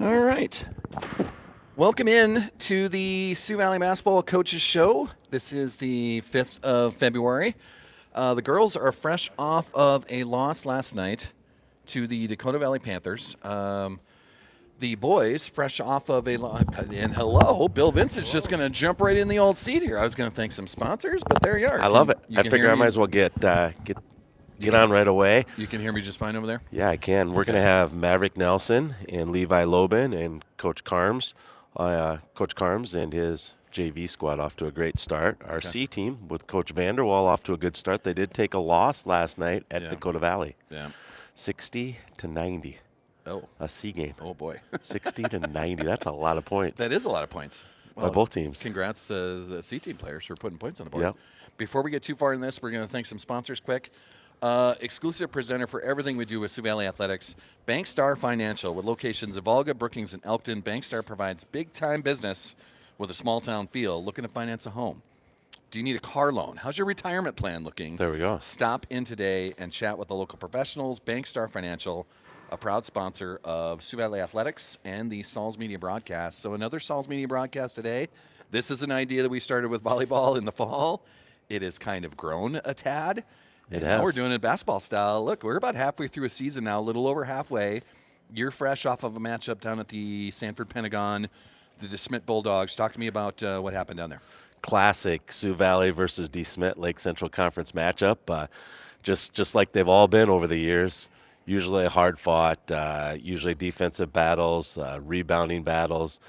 All right. Welcome in to the Sioux Valley Basketball Coaches Show. This is the 5th of February. The girls are fresh off of a loss last night to the Dakota Valley Panthers. The boys fresh off of a loss. And hello, Bill Vincent's just going to jump right in the old seat here. I was going to thank some sponsors, but there you are. I love it. I figure I might as well get on right away. You can hear me just fine over there? Yeah, I can. We're going to have Maverick Nelson and Levi Lobin and Coach Carms. Coach Carms and his JV squad off to a great start. Our C team with Coach Vanderwall off to a good start. They did take a loss last night at Dakota Valley. Yeah. 60-90. Oh. A C game. Oh, boy. 60-90. That's a lot of points. That is a lot of points. Well, by both teams. Congrats to the C team players for putting points on the board. Yep. Before we get too far in this, we're going to thank some sponsors quick. Exclusive presenter for everything we do with Sioux Valley Athletics, Bankstar Financial. With locations of Volga, Brookings, and Elkton, Bankstar provides big-time business with a small-town feel. Looking to finance a home? Do you need a car loan? How's your retirement plan looking? There we go. Stop in today and chat with the local professionals. Bankstar Financial, a proud sponsor of Sioux Valley Athletics and the Sauls Media broadcast. So another Sauls Media broadcast today. This is an idea that we started with volleyball in the fall. It has kind of grown a tad. Now we're doing it basketball style. Look, we're about halfway through a season now, a little over halfway. You're fresh off of a matchup down at the Sanford Pentagon, the DeSmit Bulldogs. Talk to me about what happened down there. Classic Sioux Valley versus DeSmit Lake Central Conference matchup. Just like they've all been over the years. Usually hard fought, usually defensive battles, rebounding battles,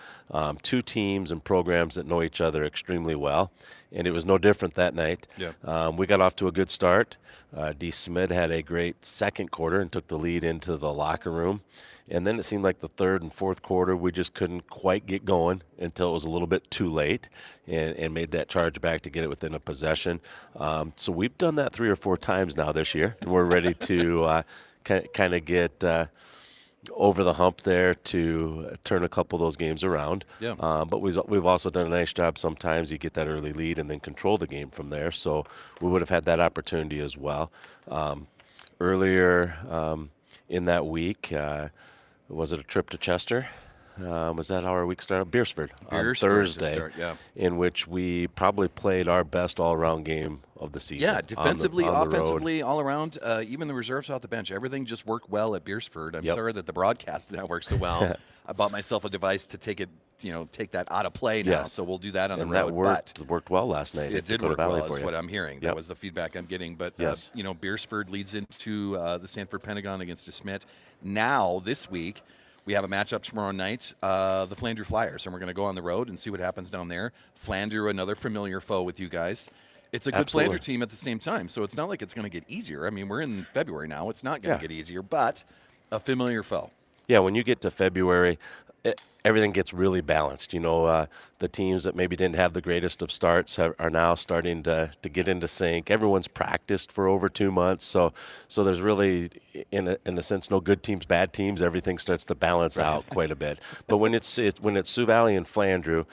two teams and programs that know each other extremely well. And it was no different that night. Yeah. We got off to a good start. DeSmit had a great second quarter and took the lead into the locker room. And then it seemed like the third and fourth quarter, we just couldn't quite get going until it was a little bit too late and made that charge back to get it within a possession. So we've done that 3 or 4 times now this year, and we're ready to kind of get over the hump there to turn a couple of those games around. Yeah. But we've also done a nice job. Sometimes you get that early lead and then control the game from there. So we would have had that opportunity as well. Earlier in that week, was it a trip to Chester? Was that how our week started? Beersford on Thursday, in which we probably played our best all-around game of the season. Yeah, defensively, on the offensively, all around. Even the reserves off the bench, everything just worked well at Beersford. I'm sorry that the broadcast now works so well. I bought myself a device to take that out of play now. Yes. So we'll do that on the road. That worked well last night. It did work well, is what I'm hearing. Yep. That was the feedback I'm getting. But yes. Beersford leads into the Sanford Pentagon against DeSmit. Now this week, we have a matchup tomorrow night, the Flandreau Flyers, and we're going to go on the road and see what happens down there. Flandreau, another familiar foe with you guys. It's a good Flandreau team at the same time, so it's not like it's going to get easier. I mean, we're in February now. It's not going to get easier, but a familiar foe. Yeah, when you get to February, everything gets really balanced. The teams that maybe didn't have the greatest of starts are now starting to get into sync. Everyone's practiced for over 2 months, so there's really, in a sense, no good teams, bad teams. Everything starts to balance out quite a bit. But when it's Sioux Valley and Flandreau,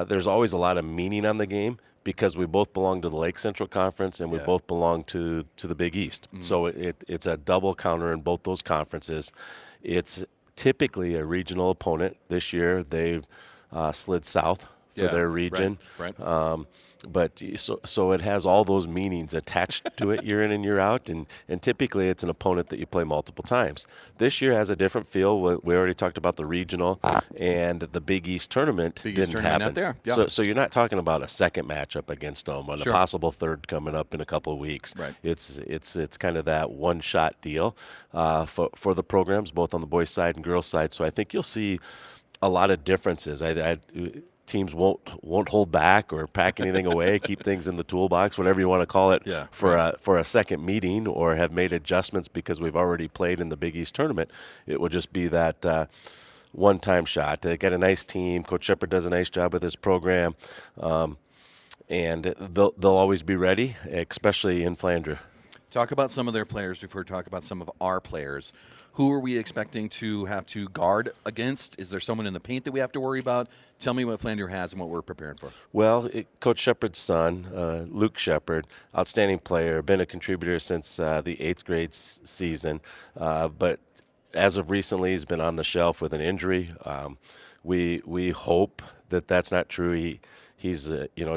there's always a lot of meaning on the game, because we both belong to the Lake Central Conference and we both belong to the Big East. Mm-hmm. So it's a double counter in both those conferences. It's typically a regional opponent. This year they've slid south for their region. Right. But so it has all those meanings attached to it year in and year out, and typically it's an opponent that you play multiple times. This year has a different feel. We already talked about the regional, and the Big East tournament didn't happen. Out there. Yeah. So you're not talking about a second matchup against them, and a possible third coming up in a couple of weeks. Right. It's kind of that one-shot deal for the programs, both on the boys' side and girls' side. So I think you'll see a lot of differences. Teams won't hold back or pack anything away, keep things in the toolbox, whatever you want to call it, for a second meeting, or have made adjustments because we've already played in the Big East tournament. It will just be that one-time shot. They got a nice team. Coach Shepard does a nice job with his program, and they'll always be ready, especially in Flandreau. Talk about some of their players before we talk about some of our players. Who are we expecting to have to guard against? Is there someone in the paint that we have to worry about? Tell me what Flandreau has and what we're preparing for. Well, Coach Shepard's son, Luke Shepard, outstanding player, been a contributor since the 8th grade season, but as of recently, he's been on the shelf with an injury. We hope that that's not true. He's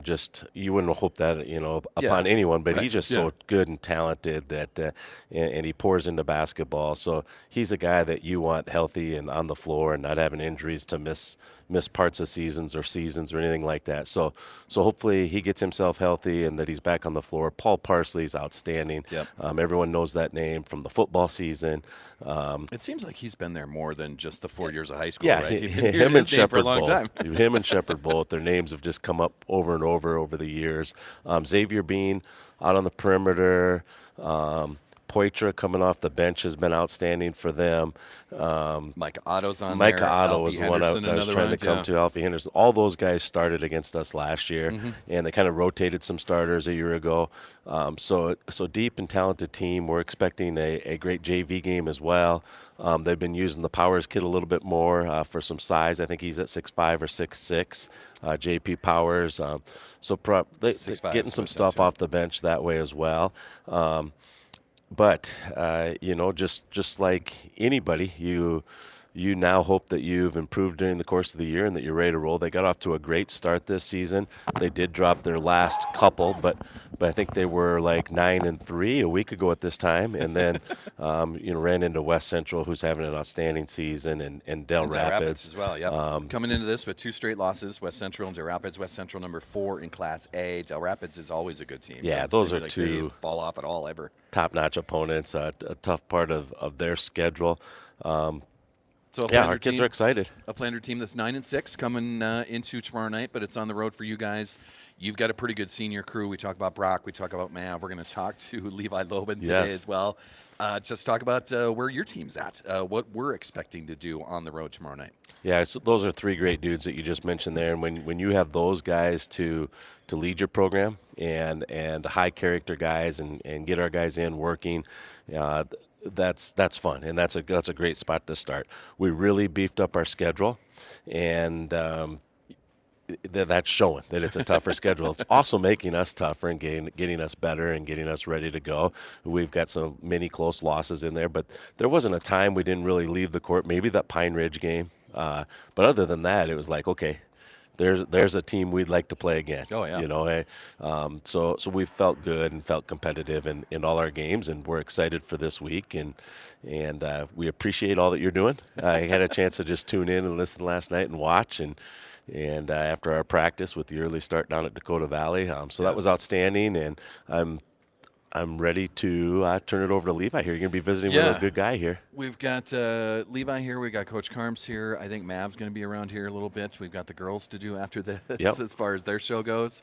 just you wouldn't hope that Yeah. upon anyone, but Right. he's just Yeah. so good and talented that and he pours into basketball. So he's a guy that you want healthy and on the floor and not having injuries to miss parts of seasons or anything like that. So hopefully he gets himself healthy and that he's back on the floor. Paul Parsley's outstanding. Yep. Everyone knows that name from the football season. It seems like he's been there more than just the 4 years of high school, Yeah, right? You've been hearing him and his name for a Shepard long both. time. Him and Shepard both. Their names have just come up over and over the years. Xavier Bean out on the perimeter. Poitra coming off the bench has been outstanding for them. Micah Otto's on Micah there. Otto Alfie was the one I Henderson, was another trying one. to come Yeah. to. Alfie Henderson. All those guys started against us last year, and they kind of rotated some starters a year ago. So deep and talented team. We're expecting a great JV game as well. They've been using the Powers kid a little bit more for some size. I think he's at 6'5" or 6'6". JP Powers. They're 6'5" getting is some what it stuff says, yeah. off the bench that way as well. But just like anybody, you now hope that you've improved during the course of the year and that you're ready to roll. They got off to a great start this season. They did drop their last couple, but I think they were like 9-3 a week ago at this time, and then ran into West Central, who's having an outstanding season, and Del And Dell Rapids as well, yep. Coming into this with 2 straight losses, West Central and Dell Rapids. West Central number 4 in Class A. Dell Rapids is always a good team. Yeah, Doesn't those seem are like two they fall off at all ever. top-notch opponents. A tough part of their schedule. So a Yeah, Flander our kids team, are excited. A Flander team that's 9-6 coming into tomorrow night, but it's on the road for you guys. You've got a pretty good senior crew. We talk about Brock. We talk about Mav. We're going to talk to Levi Loban today Yes. as well. Just talk about where your team's at, what we're expecting to do on the road tomorrow night. Yeah, so those are 3 great dudes that you just mentioned there, and when you have those guys to lead your program and high character guys and get our guys in working, that's fun, and that's a great spot to start. We really beefed up our schedule, and that's showing that it's a tougher schedule. It's also making us tougher and getting us better and getting us ready to go. We've got some many close losses in there, but there wasn't a time we didn't really leave the court. Maybe that Pine Ridge game, but other than that, it was like, okay, there's a team we'd like to play again. Oh, yeah. So we felt good and felt competitive in all our games, and we're excited for this week, and we appreciate all that you're doing. I had a chance to just tune in and listen last night and watch, and after our practice with the early start down at Dakota Valley, so that was outstanding, and I'm ready to turn it over to Levi here. You're going to be visiting with a good guy here. We've got Levi here. We've got Coach Carms here. I think Mav's going to be around here a little bit. We've got the girls to do after this as far as their show goes.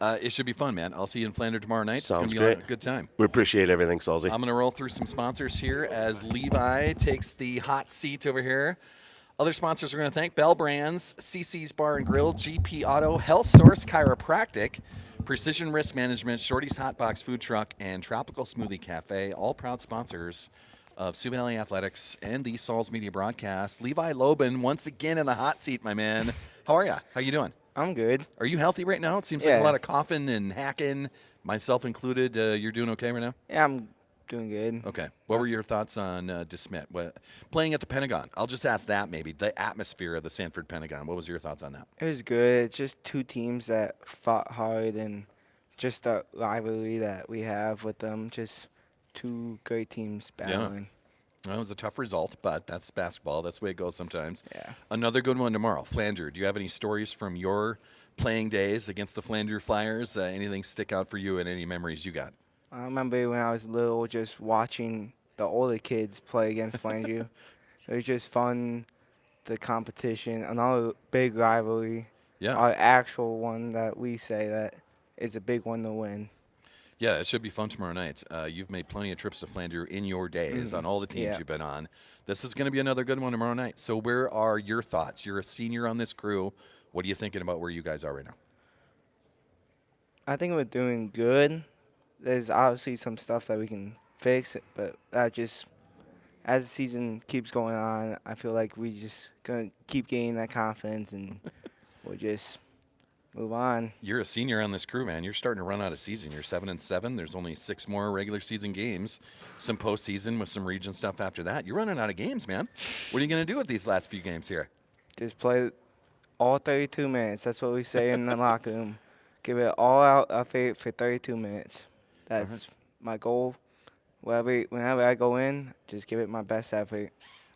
It should be fun, man. I'll see you in Flander tomorrow night. Sounds it's going to be great. a good time. We appreciate everything, Salzy. I'm going to roll through some sponsors here as Levi takes the hot seat over here. Other sponsors we're going to thank: Bell Brands, CC's Bar and Grill, GP Auto, Health Source Chiropractic, Precision Risk Management, Shorty's Hot Box Food Truck, and Tropical Smoothie Cafe, all proud sponsors of Sioux Valley Athletics and the Sauls Media Broadcast. Levi Loban, once again in the hot seat, my man. How are you? How you doing? I'm good. Are you healthy right now? It seems like a lot of coughing and hacking, myself included. You're doing okay right now? Yeah, I'm doing good. Okay. What were your thoughts on DeSmit? Playing at the Pentagon. I'll just ask that maybe. The atmosphere of the Sanford Pentagon. What was your thoughts on that? It was good. It's just 2 teams that fought hard and just the rivalry that we have with them. Just 2 great teams battling. Well, it was a tough result, but that's basketball. That's the way it goes sometimes. Yeah. Another good one tomorrow. Flander. Do you have any stories from your playing days against the Flander Flyers? Anything stick out for you and any memories you got? I remember when I was little just watching the older kids play against Flanger. It was just fun, the competition, another big rivalry. Yeah. Our actual one that we say that is a big one to win. Yeah, it should be fun tomorrow night. You've made plenty of trips to Flander in your days on all the teams you've been on. This is going to be another good one tomorrow night. So where are your thoughts? You're a senior on this crew. What are you thinking about where you guys are right now? I think we're doing good. There's obviously some stuff that we can fix, but that just, as the season keeps going on, I feel like we just going to keep gaining that confidence, and we're move on. You're a senior on this crew, man. You're starting to run out of season. You're 7-7. There's only 6 more regular season games, some postseason with some region stuff after that. You're running out of games, man. What are you going to do with these last few games here? Just play all 32 minutes. That's what we say in the locker room. Give it all out of it for 32 minutes. That's my goal. Whenever I go in, just give it my best effort.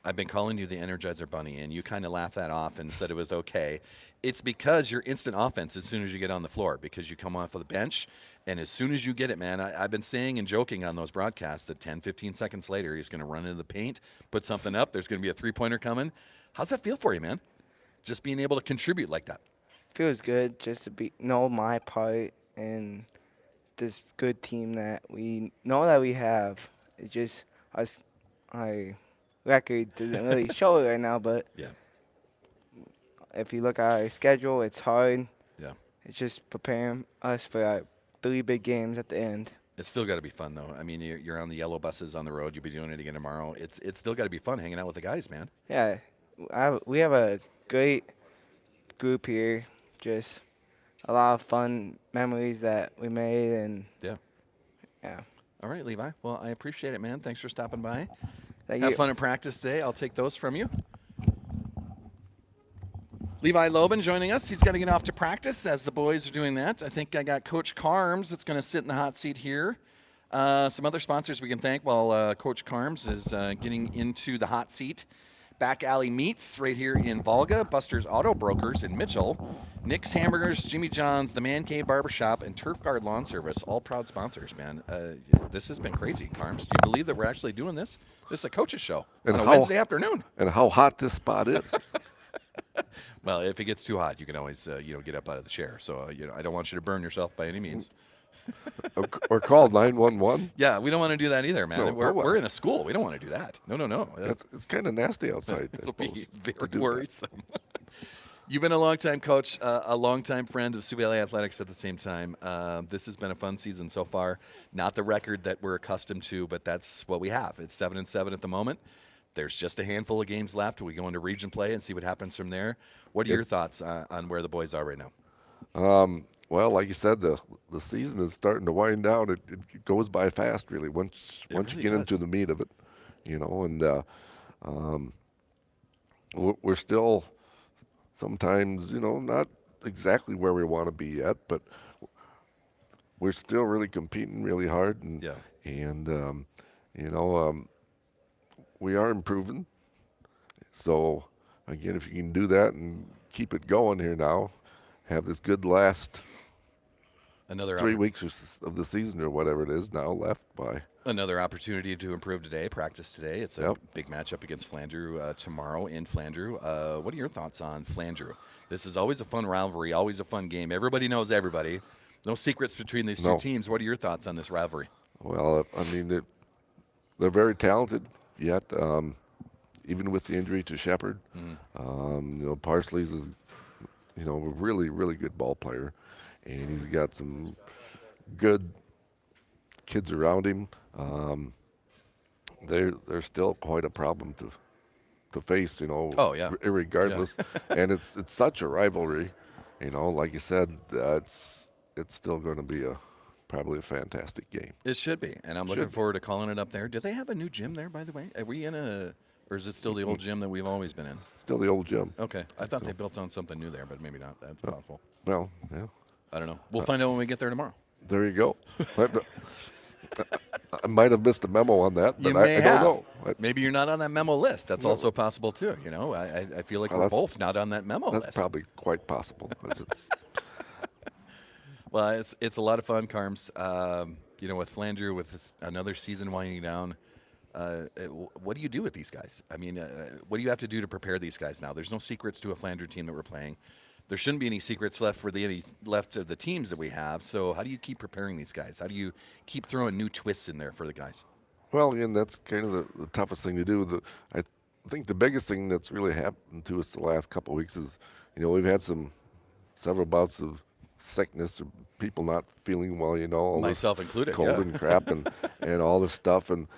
I've been calling you the Energizer Bunny, and you kind of laughed that off and said it was okay. It's because you're instant offense as soon as you get on the floor, because you come off of the bench, and as soon as you get it, man, I've been saying and joking on those broadcasts that 10, 15 seconds later, he's going to run into the paint, put something up, there's going to be a three-pointer coming. How's that feel for you, man? Just being able to contribute like that. Feels good just to know my part in this good team that we know that we have. It just our record doesn't really show it right now, but Yeah. if you look at our schedule, it's hard. Yeah. It's just preparing us for our 3 big games at the end. It's still got to be fun, though. I mean, you're on the yellow buses on the road. You'll be doing it again tomorrow. It's still got to be fun hanging out with the guys, man. Yeah, we have a great group here. Just a lot of fun memories that we made, and Yeah. yeah. All right, Levi. Well, I appreciate it, man. Thanks for stopping by. Thank Have you. fun at practice today. I'll take those from you. Levi Loban joining us. He's got to get off to practice as the boys are doing that. I think I got Coach Carms that's going to sit in the hot seat here. Some other sponsors we can thank while Coach Carms is getting into the hot seat. Back Alley Meats right here in Volga, Buster's Auto Brokers in Mitchell, Nick's Hamburgers, Jimmy John's, the Man Cave Barbershop, and Turf Guard Lawn Service, all proud sponsors, man. This has been crazy, Carms. Do you believe that we're actually doing this? This is a coach's show And on a how- Wednesday afternoon. And how hot this spot is. Well, if it gets too hot, you can always get up out of the chair. So I don't want you to burn yourself by any means. Or call 911. Yeah, we don't want to do that either, man. No, we're, no way. we're in a school. We don't want to do that. No. It's kind of nasty outside, I It'll suppose. be to very do that. worrisome. You've been a longtime coach, a longtime friend of Sioux Valley Athletics at the same time. This has been a fun season so far. Not the record that we're accustomed to, but that's what we have. It's 7-7 at the moment. There's just a handful of games left. We go into region play and see what happens from there. What are your thoughts on where the boys are right now? Well, like you said, the season is starting to wind down. It goes by fast, really. Once really you get into does. the meat of it, and we're still sometimes, not exactly where we want to be yet, but we're still really competing really hard, and we are improving. So again, if you can do that and keep it going here now, have this good last Another 3 weeks of the season or whatever it is now left by. Another opportunity to improve today, practice today. It's a Yep. big matchup against Flandreau tomorrow in Flandreau. What are your thoughts on Flandreau? This is always a fun rivalry, always a fun game. Everybody knows everybody. No secrets between these two No. teams. What are your thoughts on this rivalry? Well, I mean, they're very talented, yet even with the injury to Shepard, Parsley's is, a really, really good ball player, and he's got some good kids around him. They're still quite a problem to face, Oh, yeah. irregardless. And it's such a rivalry, like you said, it's still going to be probably a fantastic game. It should be, and I'm looking forward to calling it up there. Do they have a new gym there, by the way? Are we in or is it still the old gym that we've always been in? Still the old gym. Okay, I thought they built on something new there, but maybe not. That's possible. Well, yeah. I don't know. We'll find out when we get there tomorrow. There you go. I might have missed a memo on that, but You may I have. don't know. Maybe you're not on that memo list. That's No. also possible too. I feel like Well, we're that's- both not on that memo That's list. probably quite possible. 'Cause it's, Well, it's a lot of fun, Carms. With Flandreau, with another season winding down, what do you do with these guys? I mean, what do you have to do to prepare these guys now? There's no secrets to a Flandreau team that we're playing. There shouldn't be any secrets left of the teams that we have. So how do you keep preparing these guys? How do you keep throwing new twists in there for the guys? well, again, that's kind of the toughest thing to do. I think the biggest thing that's really happened to us the last couple of weeks is, we've had several bouts of sickness or people not feeling well, all this Myself included. cold Yeah. and crap and all this stuff, and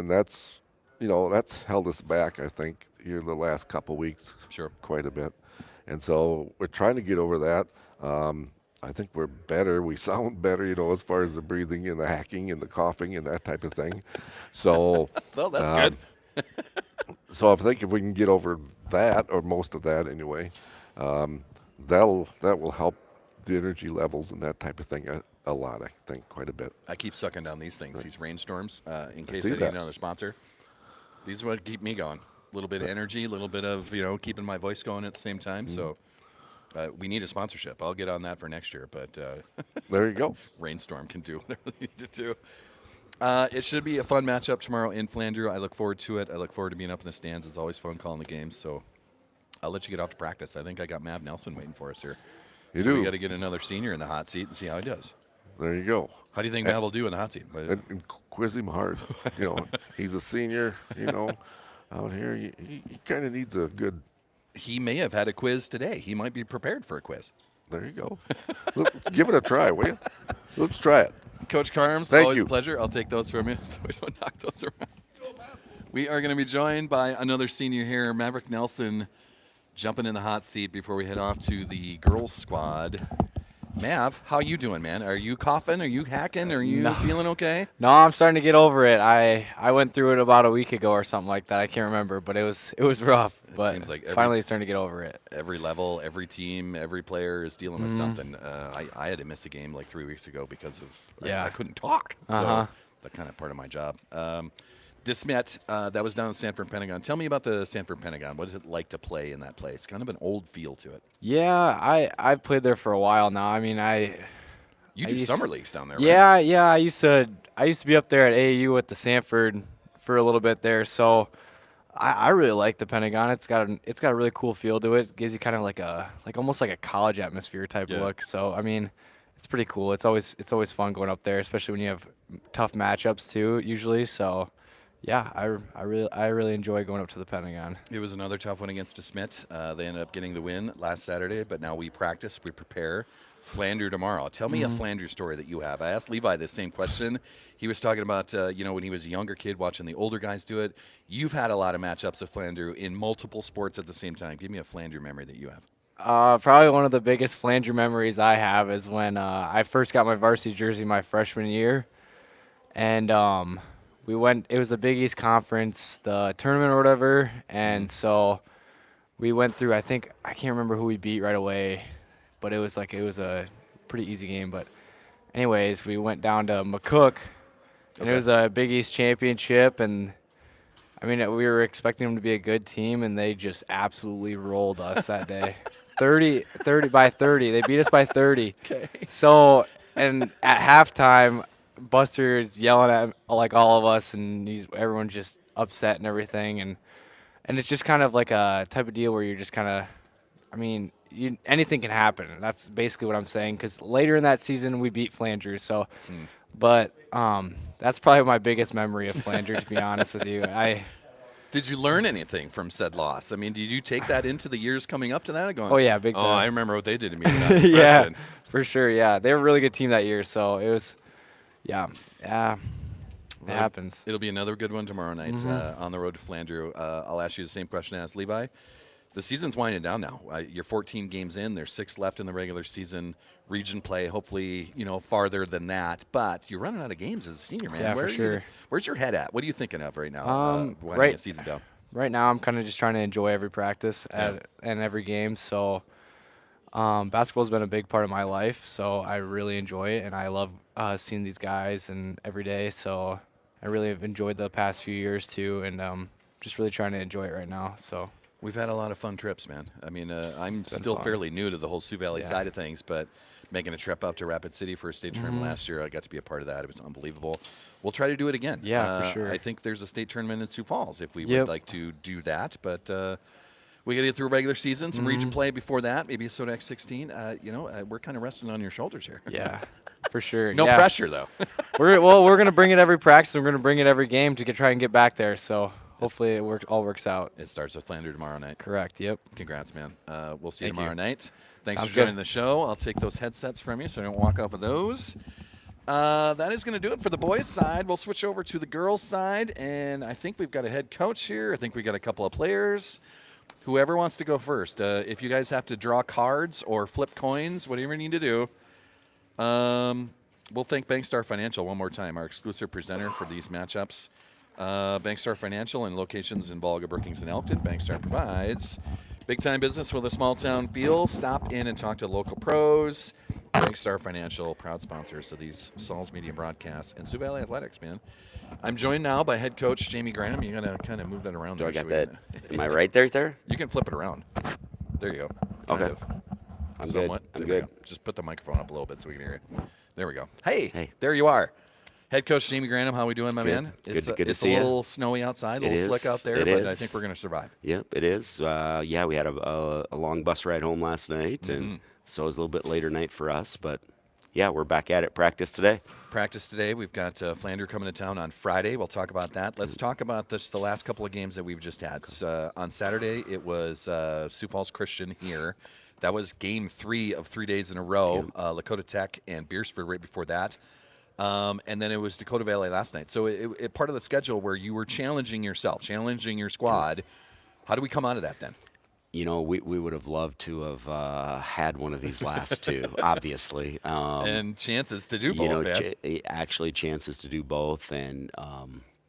that's that's held us back, I think, here the last couple of weeks. Sure. Quite a bit, and so we're trying to get over that. I think we're better. We sound better, as far as the breathing and the hacking and the coughing and that type of thing. So, Well, that's good. so I think if we can get over that, or most of that anyway, that will help the energy levels and that type of thing a lot. I think quite a bit. I keep sucking down these things, these rainstorms, in case see I need that. another sponsor. These are what keep me going. A little bit of energy, a little bit of, keeping my voice going at the same time. So we need a sponsorship. I'll get on that for next year, but There you go. Rainstorm can do whatever they need to do. It should be a fun matchup tomorrow in Flandreau. I look forward to it. I look forward to being up in the stands. It's always fun calling the games. So I'll let you get off to practice. I think I got Mav Nelson waiting for us here. You so do. We got to get another senior in the hot seat and see how he does. There you go. How do you think Mav will do in the hot seat? And quiz him hard. He's a senior. Out here, he kind of needs a good. He may have had a quiz today. He might be prepared for a quiz. There you go. Let's give it a try, will you? Let's try it. Coach Carms, Thank always you. a pleasure. I'll take those from you so we don't knock those around. We are going to be joined by another senior here, Maverick Nelson, jumping in the hot seat before we head off to the girls' squad. Mav, how you doing, man? Are you coughing? Are you hacking? Are you feeling okay? No, I'm starting to get over it. I went through it about a week ago or something like that. I can't remember, but it was rough. But seems like finally starting to get over it. Every level, every team, every player is dealing with something. I had to miss a game like 3 weeks ago because of I couldn't talk. So that's kind of part of my job. Dismet, that was down in Sanford Pentagon. Tell me about the Sanford Pentagon. What is it like to play in that place? Kind of an old feel to it. Yeah, I've played there for a while now. I mean, You do summer leagues down there, right? Yeah. I used to be up there at AAU with the Sanford for a little bit there. So I really like the Pentagon. It's got a really cool feel to it. It gives you kind of like almost like a college atmosphere type look. So I mean, it's pretty cool. It's always fun going up there, especially when you have tough matchups too. Usually, so. Yeah, I really enjoy going up to the Pentagon. It was another tough one against DeSmit. They ended up getting the win last Saturday, but now we practice, we prepare. Flandreau tomorrow. Tell me a Flandreau story that you have. I asked Levi this same question. He was talking about, when he was a younger kid watching the older guys do it. You've had a lot of matchups of Flandreau in multiple sports at the same time. Give me a Flandreau memory that you have. Probably one of the biggest Flandreau memories I have is when I first got my varsity jersey my freshman year, and it was a Big East Conference, the tournament or whatever, and so we went through, I can't remember who we beat right away, but it was a pretty easy game. But anyways, we went down to McCook, and it was a Big East championship, and I mean, we were expecting them to be a good team, and they just absolutely rolled us that day. 30 by 30. They beat us by 30. Okay. So, and at halftime, Buster's yelling at like all of us, and everyone's just upset and everything, and it's just kind of like a type of deal where you're just kind of, I mean, anything can happen. That's basically what I'm saying. Because later in that season we beat Flandreau, so, but that's probably my biggest memory of Flandreau, to be honest with you. Did you learn anything from said loss? I mean, did you take that into the years coming up to that? Going, oh yeah, big time. Oh, I remember what they did to me. When I was a Yeah, freshman. for sure. Yeah, they were a really good team that year, so it was. Yeah, it happens. It'll be another good one tomorrow night on the road to Flandreau. I'll ask you the same question I asked Levi. The season's winding down now. You're 14 games in. There's 6 left in the regular season. Region play, hopefully, farther than that. But you're running out of games as a senior, man. Yeah, for sure. Where's your head at? What are you thinking of right now? Winding the season down. Right now, I'm kind of just trying to enjoy every practice and every game. So basketball's been a big part of my life, so I really enjoy it, and I love seeing these guys and every day. So I really have enjoyed the past few years too, and just really trying to enjoy it right now. So we've had a lot of fun trips, man. I mean, I'm still fairly new to the whole Sioux Valley side of things, but making a trip up to Rapid City for a state tournament last year, I got to be a part of that. It was unbelievable. We'll try to do it again. Yeah, for sure. I think there's a state tournament in Sioux Falls if we would like to do that, but we got to get through regular season, some region play before that, maybe a Sodax 16. We're kind of resting on your shoulders here. Yeah, for sure. No pressure, though. we're going to bring it every practice. And we're going to bring it every game to try and get back there. So hopefully it all works out. It starts with Flandreau tomorrow night. Correct. Yep. Congrats, man. We'll see you Thank tomorrow you. night. Thanks Sounds for joining good. the show. I'll take those headsets from you so I don't walk off of those. That is going to do it for the boys' side. We'll switch over to the girls' side, and I think we've got a head coach here. I think we got a couple of players. Whoever wants to go first. If you guys have to draw cards or flip coins, whatever you need to do, We'll thank Bankstar Financial one more time, our exclusive presenter for these matchups. Bankstar Financial in locations in Volga, Brookings, and Elkton. Bankstar provides big-time business with a small-town feel. Stop in and talk to local pros. Bankstar Financial, proud sponsors of these Sauls Media broadcasts and Sioux Valley Athletics, man. I'm joined now by head coach Jamie Granum. You're going to kind of move that around. Do there I got so that? Am I right there? You can flip it around. There you go. Okay. Kind of. I'm Somewhat. good. I'm There we good. go. Just put the microphone up a little bit so we can hear you. There we go. Hey, Hey. there you are. Head coach Jamie Granum, how we doing, my Good. man? Good It's, to it's see a ya. little snowy outside, a It little slick is. out there, It but I is. think we're going to survive. Yep, it is. Yeah, we had a long bus ride home last night, Mm-hmm. and so it was a little bit later night for us. But yeah, we're back at it. Practice today. Practice today. We've got Flander coming to town on Friday. We'll talk about that. Let's talk about the last couple of games that we've just had. On Saturday, it was Sioux Falls Christian here. That was game 3 of 3 days in a row. Lakota Tech and Beersford right before that. And then it was Dakota Valley last night. So it part of the schedule where you were challenging yourself, challenging your squad. How do we come out of that then? You know, we would have loved to have had one of these last two, obviously. And chances to do both, you know, man. actually chances to do both, and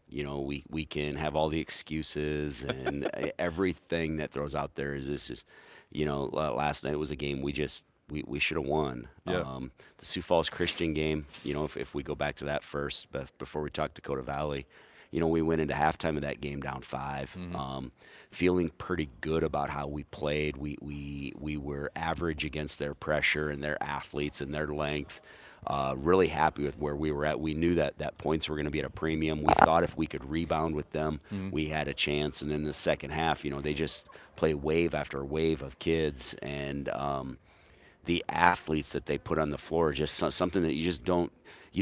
you know, we can have all the excuses and everything that throws out there is this is, you know, last night was a game we should have won. Yeah. The Sioux Falls Christian game, you know, if we go back to that first, but before we talk Dakota Valley, you know, we went into halftime of that game down 5, feeling pretty good about how we played. We were average against their pressure and their athletes and their length. Really happy with where we were at. We knew that points were going to be at a premium. We thought if we could rebound with them, we had a chance. And in the second half, you know, they just play wave after wave of kids, and the athletes that they put on the floor are just something that you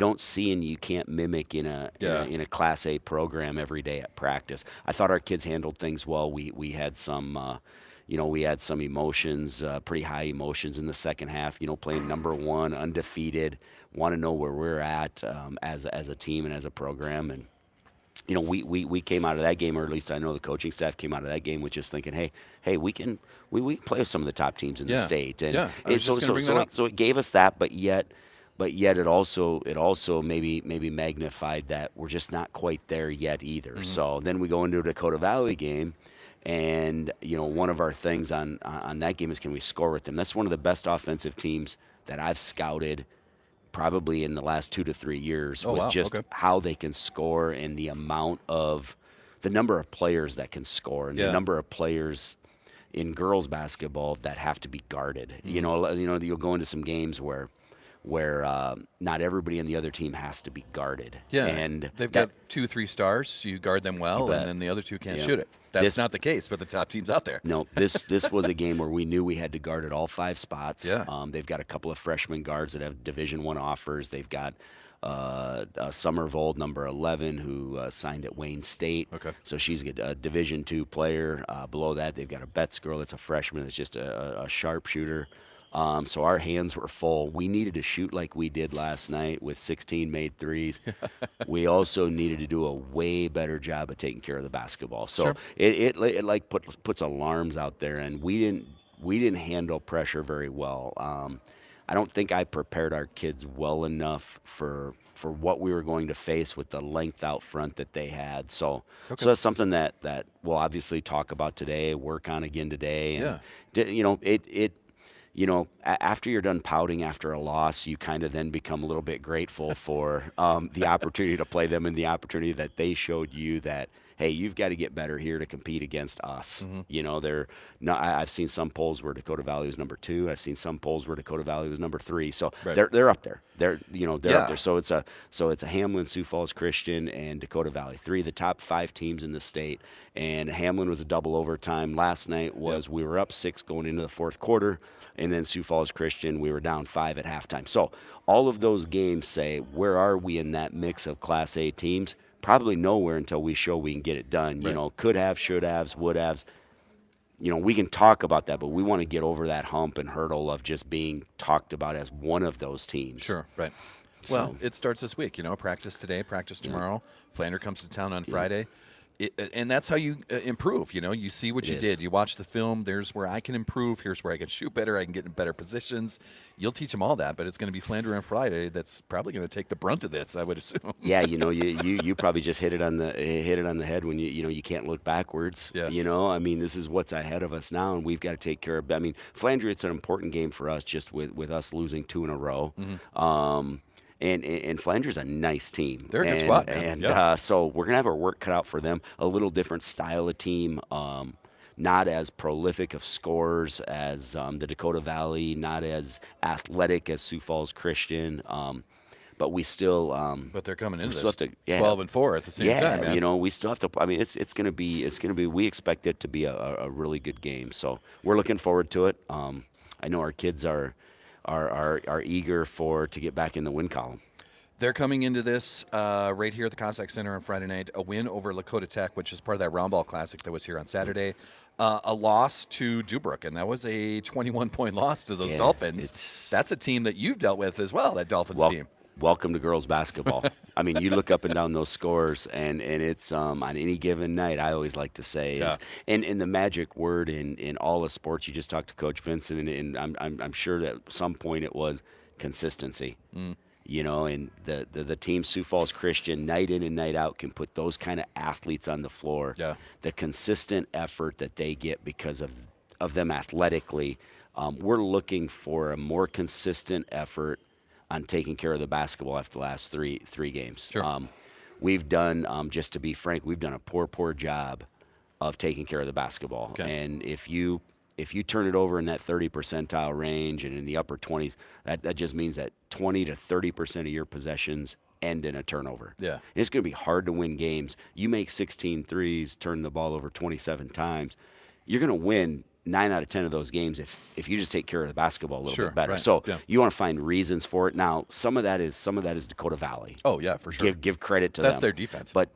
don't see and you can't mimic in a Class A program every day at practice. I thought our kids handled things well. We had some. We had some emotions, pretty high emotions in the second half. You know, playing number 1, undefeated, want to know where we're at as a team and as a program. And you know, we came out of that game, or at least I know the coaching staff came out of that game with just thinking, hey, we can play with some of the top teams in the state. And I was just gonna bring that up. so it gave us that, but yet it also maybe magnified that we're just not quite there yet either. Mm-hmm. So then we go into a Dakota Valley game. And, you know, one of our things on that game is, can we score with them? That's one of the best offensive teams that I've scouted probably in the last 2 to 3 years with just how they can score and the number of players that can score and the number of players in girls basketball that have to be guarded. Mm-hmm. You know, you'll go into some games where not everybody in the other team has to be guarded. Yeah, and they've got 2, 3 stars. You guard them well, and then the other 2 can't shoot it. That's not the case for the top teams out there. No, this was a game where we knew we had to guard at all 5 spots. Yeah. They've got a couple of freshman guards that have Division I offers. They've got Summervold, number 11, who signed at Wayne State. Okay. So she's a Division II player. Below that, they've got a Betts girl that's a freshman that's just a sharpshooter. So our hands were full. We needed to shoot like we did last night with 16 made threes. We also needed to do a way better job of taking care of the basketball. So it like puts alarms out there, and we didn't handle pressure very well. I don't think I prepared our kids well enough for what we were going to face with the length out front that they had. So that's something that we'll obviously talk about today, work on again today. And after you're done pouting after a loss, you kind of then become a little bit grateful for the opportunity to play them and the opportunity that they showed you that, hey, you've got to get better here to compete against us. Mm-hmm. You know, I've seen some polls where Dakota Valley was number 2. I've seen some polls where Dakota Valley was number 3. So they're up there. They're up there. So it's a Hamlin, Sioux Falls Christian, and Dakota Valley, 3 of the top 5 teams in the state. And Hamlin was a double overtime. Last night we were up 6 going into the fourth quarter. And then Sioux Falls Christian, we were down 5 at halftime. So all of those games say, where are we in that mix of Class A teams? Probably nowhere until we show we can get it done. Right. You know, could have, should haves, would haves. You know, we can talk about that, but we want to get over that hump and hurdle of just being talked about as one of those teams. Sure, right. Well, it starts this week. You know, practice today, practice tomorrow. Flander comes to town on Friday. And that's how you improve. You see what It you is. did. You watch the film. There's where I can improve. Here's where I can shoot better. I can get in better positions. You'll teach them all that, but it's going to be Flandre on Friday that's probably going to take the brunt of this, I would assume. Yeah, you probably just hit it on the head when you can't look backwards. Yeah. I mean, this is what's ahead of us now, and we've got to take care of. I mean, Flandre, it's an important game for us, just with us losing 2 in a row. And Flandre's a nice team. They're a good squad, man. And Yeah. so we're gonna have our work cut out for them. A little different style of team. Not as prolific of scores as the Dakota Valley. Not as athletic as Sioux Falls Christian. But we still. But they're coming into still this have to- yeah. 12-4 at the same time, man. We still have to. I mean, it's gonna be. We expect it to be a really good game. So we're looking forward to it. I know our kids are eager to get back in the win column. They're coming into this right here at the Cossack Center on Friday night, a win over Lakota Tech, which is part of that Round Ball Classic that was here on Saturday. A loss to Dubrook, and that was a 21-point loss to those Yeah, Dolphins. That's a team that you've dealt with as well, that Dolphins team. Welcome to girls basketball. I mean, you look up and down those scores, and it's on any given night. I always like to say, is, and the magic word in all of sports. You just talked to Coach Vincent, and I'm sure that at some point it was consistency. And the team Sioux Falls Christian night in and night out can put those kind of athletes on the floor. Yeah. The consistent effort that they get because of them athletically. We're looking for a more consistent effort on taking care of the basketball after the last three games. Sure. We've done, just to be frank, we've done a poor job of taking care of the basketball. Okay. And if you turn it over in that 30 percentile range and in the upper 20s, that just means that 20 to 30% of your possessions end in a turnover. Yeah. And it's going to be hard to win games. You make 16 threes, turn the ball over 27 times, you're going to win 9 out of 10 of those games if you just take care of the basketball a little Sure, bit better. right, So yeah. you want to find reasons for it. Now, some of that is Dakota Valley. Oh, yeah, for sure. Give credit to them. That's their defense. But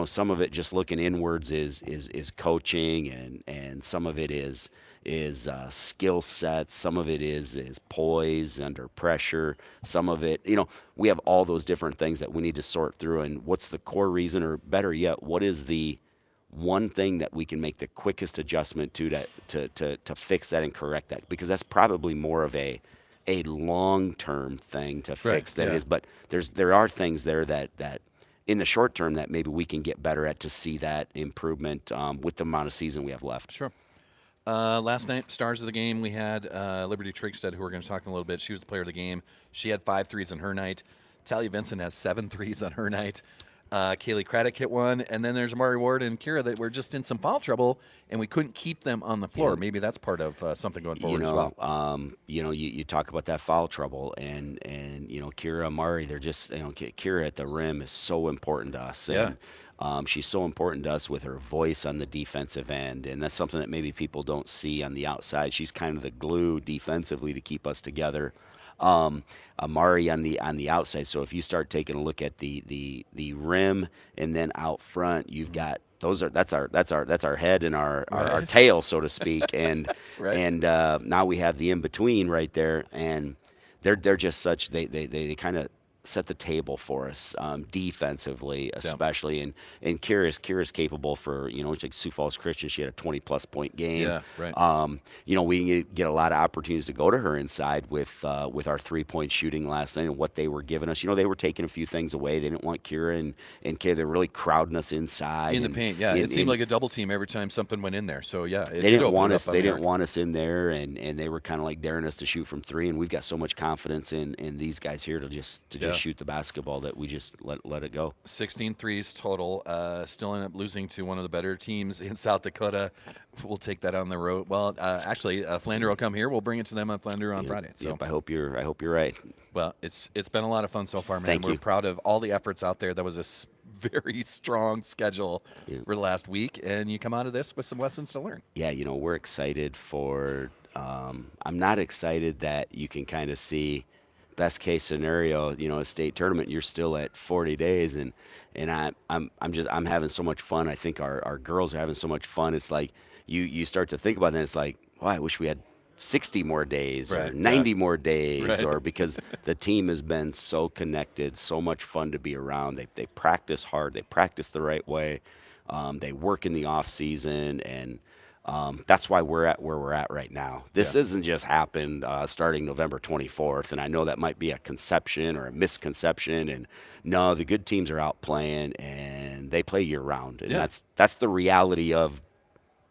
some of it just looking inwards is coaching, and some of it is skill sets. Some of it is poise under pressure. Some of it, we have all those different things that we need to sort through. And what's the core reason, or better yet, what is the one thing that we can make the quickest adjustment to fix that and correct that? Because that's probably more of a long-term thing to fix than it is. But there are things there that in the short term that maybe we can get better at to see that improvement with the amount of season we have left. Sure. Last night, stars of the game, we had Liberty Trigstead, who we're going to talk in a little bit. She was the player of the game. She had 5 threes on her night. Talia Vincent has 7 threes on her night. Kaylee Craddock hit one, and then there's Amari Ward and Kira that were just in some foul trouble, and we couldn't keep them on the floor. Maybe that's part of something going forward as well. You talk about that foul trouble, and Kira, Amari, they're just Kira at the rim is so important to us. And, she's so important to us with her voice on the defensive end, and that's something that maybe people don't see on the outside. She's kind of the glue defensively to keep us together. Amari on the outside. So if you start taking a look at the rim and then out front, you've got that's our head and our tail, so to speak, and now we have the in between right there, and they're just such they kind of set the table for us defensively, especially. And Kira's capable for it's like Sioux Falls Christian. She had a 20+ point game. Yeah, right. We get a lot of opportunities to go to her inside with our 3-point shooting last night and what they were giving us. They were taking a few things away. They didn't want Kira and Kira. They were really crowding us inside In the paint, yeah. It seemed like a double team every time something went in there. So yeah, they didn't want us. They didn't want us in there, and they were kind of like daring us to shoot from 3. And we've got so much confidence in these guys here to just shoot the basketball that we just let it go. 16 threes total. Still end up losing to one of the better teams in South Dakota. We'll take that on the road. Well, actually, Flandre will come here. We'll bring it to them on Flandre on Friday. So. Yep, I hope you're right. Well, it's been a lot of fun so far, man. Thank We're you. proud of all the efforts out there. That was a very strong schedule for the last week, and you come out of this with some lessons to learn. Yeah, we're excited for. I'm not excited that you can kind of see. Best case scenario, a state tournament, you're still at 40 days, and I'm having so much fun. I think our girls are having so much fun. It's like you start to think about it, and it's like, I wish we had 60 more days or 90 more days, or because the team has been so connected, so much fun to be around. They practice hard, they practice the right way. They work in the off season, and that's why we're at where we're at right now. This isn't just happened starting November 24th, and I know that might be a conception or a misconception. And no, the good teams are out playing, and they play year round, and that's the reality of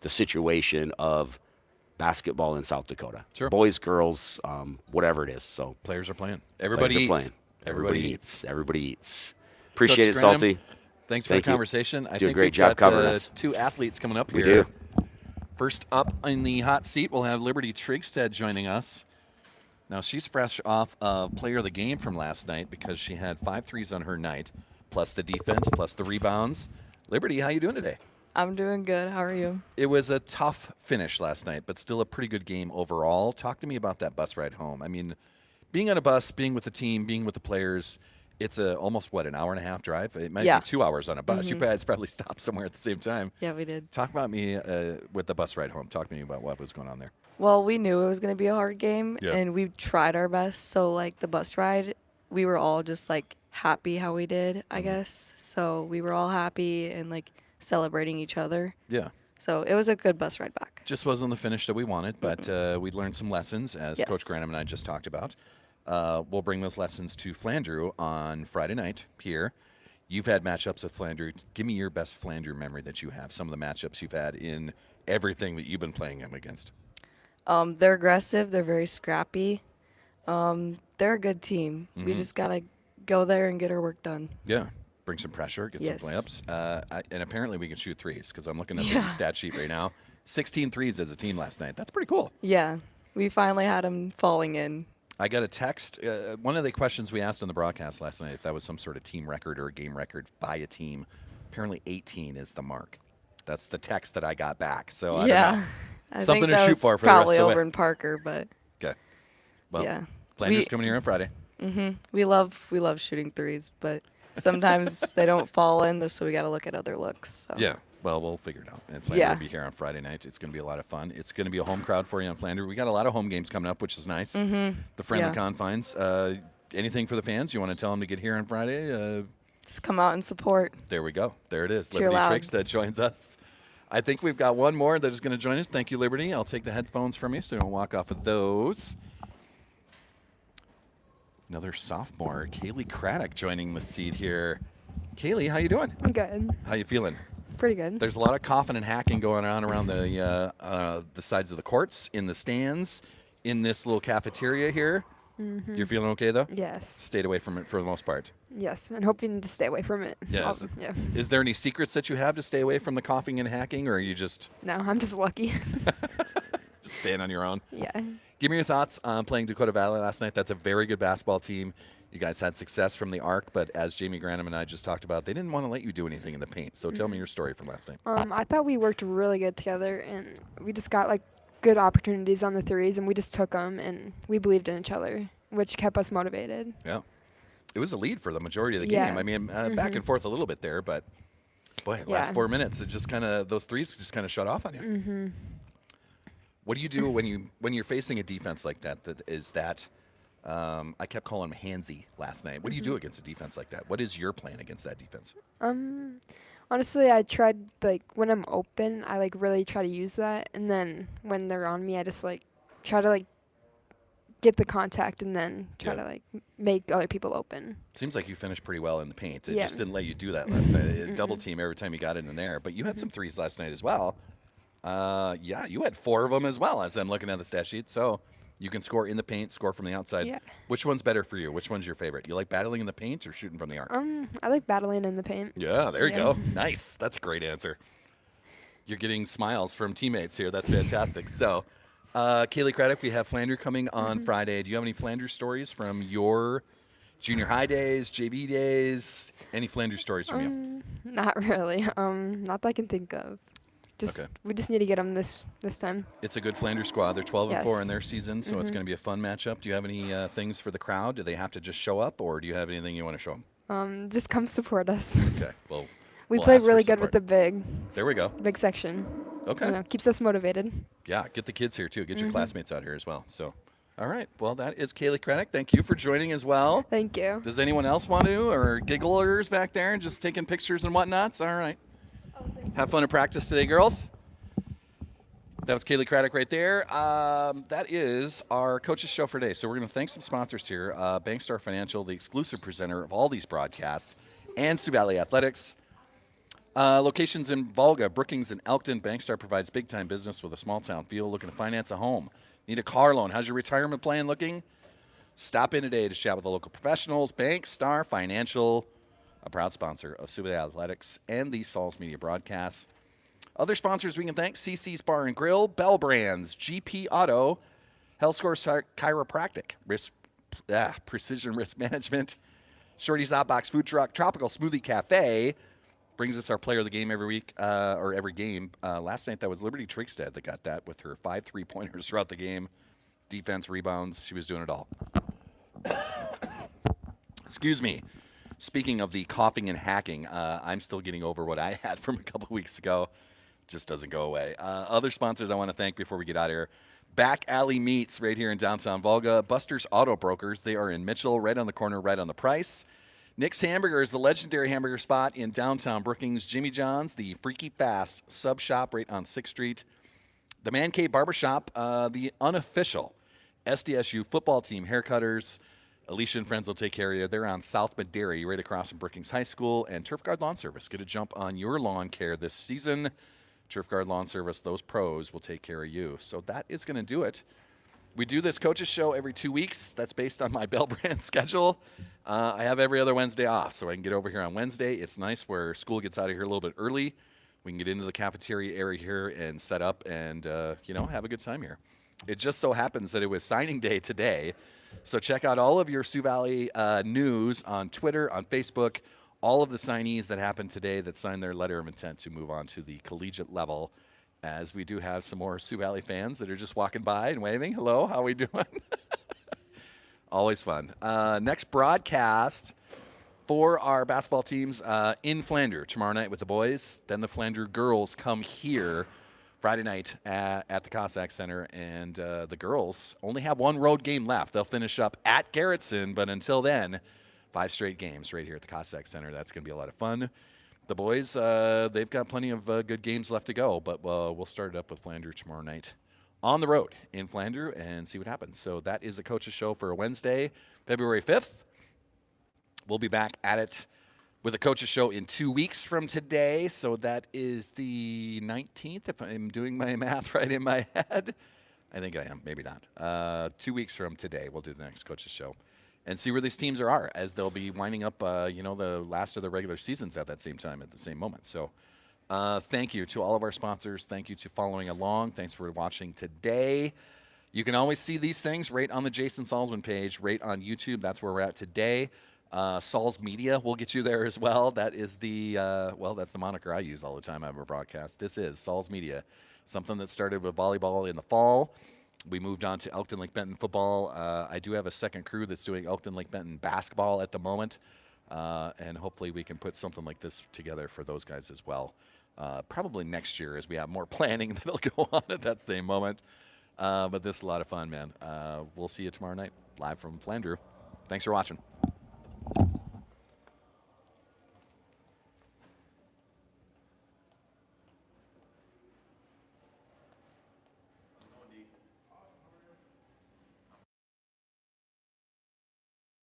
the situation of basketball in South Dakota. Sure. Boys, girls, whatever it is. So Players are playing. Everybody eats. playing. Everybody Everybody eats. Appreciate it, Coach Salty. Thanks for Thank the you. conversation. I Do a think great we've job got covering us. 2 athletes coming up We here. do. First up in the hot seat, we'll have Liberty Trigstead joining us. Now, she's fresh off of player of the game from last night because she had 5 threes on her night, plus the defense, plus the rebounds. Liberty, how you doing today? I'm doing good. How are you? It was a tough finish last night, but still a pretty good game overall. Talk to me about that bus ride home. I mean, being on a bus, being with the team, being with the players, it's almost, an hour and a half drive? It might Yeah. be 2 hours on a bus. You guys probably stopped somewhere at the same time. Yeah, we did. Talk about me with the bus ride home. Talk to me about what was going on there. Well, we knew it was going to be a hard game, Yeah. and we tried our best. So, like, the bus ride, we were all just, like, happy how we did, I guess. So, we were all happy and, like, celebrating each other. Yeah. So, it was a good bus ride back. Just wasn't the finish that we wanted, but we learned some lessons, as Yes. Coach Granum and I just talked about. We'll bring those lessons to Flandreau on Friday night here. You've had matchups with Flandreau. Give me your best Flandreau memory that you have, some of the matchups you've had in everything that you've been playing them against. They're aggressive. They're very scrappy. They're a good team. We just got to go there and get our work done. Yeah. Bring some pressure, get Yes. some layups. And apparently we can shoot threes because I'm looking at Yeah. the stat sheet right now. 16 threes as a team last night. That's pretty cool. Yeah. We finally had them falling in. I got a text. One of the questions we asked on the broadcast last night, if that was some sort of team record or a game record by a team, apparently 18 is the mark. That's the text that I got back. So I don't know. Yeah. I Something think to that shoot was for the rest probably of the way. over in Parker, but Okay. Well, yeah. Flanders We- coming here on Friday. We love shooting threes, but sometimes they don't fall in, so we got to look at other looks. So. Yeah. Well, we'll figure it out. And Flanders Yeah. will be here on Friday night. It's going to be a lot of fun. It's going to be a home crowd for you on Flanders. We got a lot of home games coming up, which is nice. The friendly Yeah. confines. Anything for the fans? You want to tell them to get here on Friday? Just come out and support. There we go. There it is. Cheer Liberty loud. Trigstead joins us. I think we've got one more that is going to join us. Thank you, Liberty. I'll take the headphones from you so you don't walk off with those. Another sophomore, Kaylee Craddock, joining the seat here. Kaylee, how you doing? I'm good. How you feeling? Pretty good. There's a lot of coughing and hacking going on around the sides of the courts, in the stands, in this little cafeteria here. You're feeling okay though? Yes. Stayed away from it for the most part. Yes. And hoping to stay away from it. Yes. Yeah. Is there any secrets that you have to stay away from the coughing and hacking, or are you just No, I'm just lucky. staying on your own? Yeah. Give me your thoughts on playing Dakota Valley last night. That's a very good basketball team. You guys had success from the arc, but as Jamie Granum and I just talked about, they didn't want to let you do anything in the paint. So tell me your story from last night. I thought we worked really good together, and we just got like good opportunities on the threes, and we just took them, and we believed in each other, which kept us motivated. Yeah. It was a lead for the majority of the Yeah. game. I mean, back and forth a little bit there, but boy, last Yeah. 4 minutes, it just kind of, those threes just kind of shut off on you. What do you do when you're facing a defense like that? I kept calling him handsy last night. What do you do against a defense like that? What is your plan against that defense? Honestly, I tried when I'm open, I really try to use that, and then when they're on me, I just try to get the contact and then try to make other people open. Seems like you finished pretty well in the paint. It Yeah. just didn't let you do that last night. It double team every time you got in there. But you had some threes last night as well. Yeah, you had 4 of them as well, as I'm looking at the stat sheet. So you can score in the paint, score from the outside. Yeah. Which one's better for you? Which one's your favorite? You like battling in the paint or shooting from the arc? I like battling in the paint. Yeah, there you Yeah. go. Nice. That's a great answer. You're getting smiles from teammates here. That's fantastic. So, Kaylee Craddock, we have Flanders coming on Friday. Do you have any Flanders stories from your junior high days, JV days? Any Flanders stories from you? Not really. Not that I can think of. Okay. We just need to get them this time. It's a good Flanders squad. They're 12-4 in Yes. their season, so it's going to be a fun matchup. Do you have any things for the crowd? Do they have to just show up, or do you have anything you want to show them? Just come support us. Okay. Well, We we'll played ask for really good with support. the big. There we go. Big section. Okay. Keeps us motivated. Yeah, get the kids here too. Get your classmates out here as well. So, all right. Well, that is Kaylee Craddock. Thank you for joining as well. Thank you. Does anyone else want to, or gigglers back there just taking pictures and whatnots? All right. Have fun in practice today, girls. That was Kaylee Craddock right there. That is our coaches show for today. So we're going to thank some sponsors here. Bankstar Financial, the exclusive presenter of all these broadcasts, and Sioux Valley Athletics. Locations in Volga, Brookings, and Elkton. Bankstar provides big-time business with a small-town feel. Looking to finance a home. Need a car loan. How's your retirement plan looking? Stop in today to chat with the local professionals. Bankstar Financial, a proud sponsor of Sioux Valley Athletics and the Sauls Media broadcasts. Other sponsors we can thank: CC's Bar and Grill, Bell Brands, GP Auto, Hellscore Chiropractic, Precision Risk Management, Shorty's Outbox Food Truck, Tropical Smoothie Cafe. Brings us our player of the game every week, or every game. Last night, that was Liberty Trickstead that got that with her 5 3-pointers throughout the game. Defense, rebounds, she was doing it all. Excuse me. Speaking of the coughing and hacking, I'm still getting over what I had from a couple weeks ago. Just doesn't go away. Other sponsors I want to thank before we get out of here. Back Alley Meats right here in downtown Volga. Buster's Auto Brokers. They are in Mitchell, right on the corner, right on the price. Nick's Hamburgers, the legendary hamburger spot in downtown Brookings. Jimmy John's, the freaky fast sub shop right on 6th Street. The Man Cave Barbershop, the unofficial SDSU football team haircutters. Alicia and friends will take care of you. They're on South Madary, right across from Brookings High School. And Turf Guard Lawn Service. Get a jump on your lawn care this season. Turf Guard Lawn Service, those pros will take care of you. So that is going to do it. We do this coaches show every 2 weeks. That's based on my Bell Brand schedule. I have every other Wednesday off, so I can get over here on Wednesday. It's nice where school gets out of here a little bit early. We can get into the cafeteria area here and set up and, have a good time here. It just so happens that it was signing day today. So check out all of your Sioux Valley news on Twitter, on Facebook, all of the signees that happened today that signed their letter of intent to move on to the collegiate level, as we do have some more Sioux Valley fans that are just walking by and waving. Hello, how are we doing? Always fun. Next broadcast for our basketball teams in Flandreau tomorrow night with the boys. Then the Flandreau girls come here Friday night at the Cossack Center. And the girls only have one road game left. They'll finish up at Garrettson, but until then, 5 straight games right here at the Cossack Center. That's going to be a lot of fun. The boys, they've got plenty of good games left to go, but we'll start it up with Flandreau tomorrow night on the road in Flandreau and see what happens. So that is the coaches show for Wednesday, February 5th. We'll be back at it with a coaches show in 2 weeks from today. So that is the 19th, if I'm doing my math right in my head. I think I am, maybe not. 2 weeks from today, we'll do the next coaches show and see where these teams are as they'll be winding up, the last of the regular seasons at that same time, at the same moment. So thank you to all of our sponsors. Thank you to following along. Thanks for watching today. You can always see these things right on the Jason Salzman page, right on YouTube. That's where we're at today. Sauls Media will get you there as well. That is that's the moniker I use all the time I have a broadcast. This is Sauls Media, something that started with volleyball in the fall. We moved on to Elkton Lake Benton football. I do have a second crew that's doing Elkton Lake Benton basketball at the moment. And hopefully we can put something like this together for those guys as well. Probably next year as we have more planning that'll go on at that same moment. But this is a lot of fun, man. We'll see you tomorrow night live from Flandreau. Thanks for watching.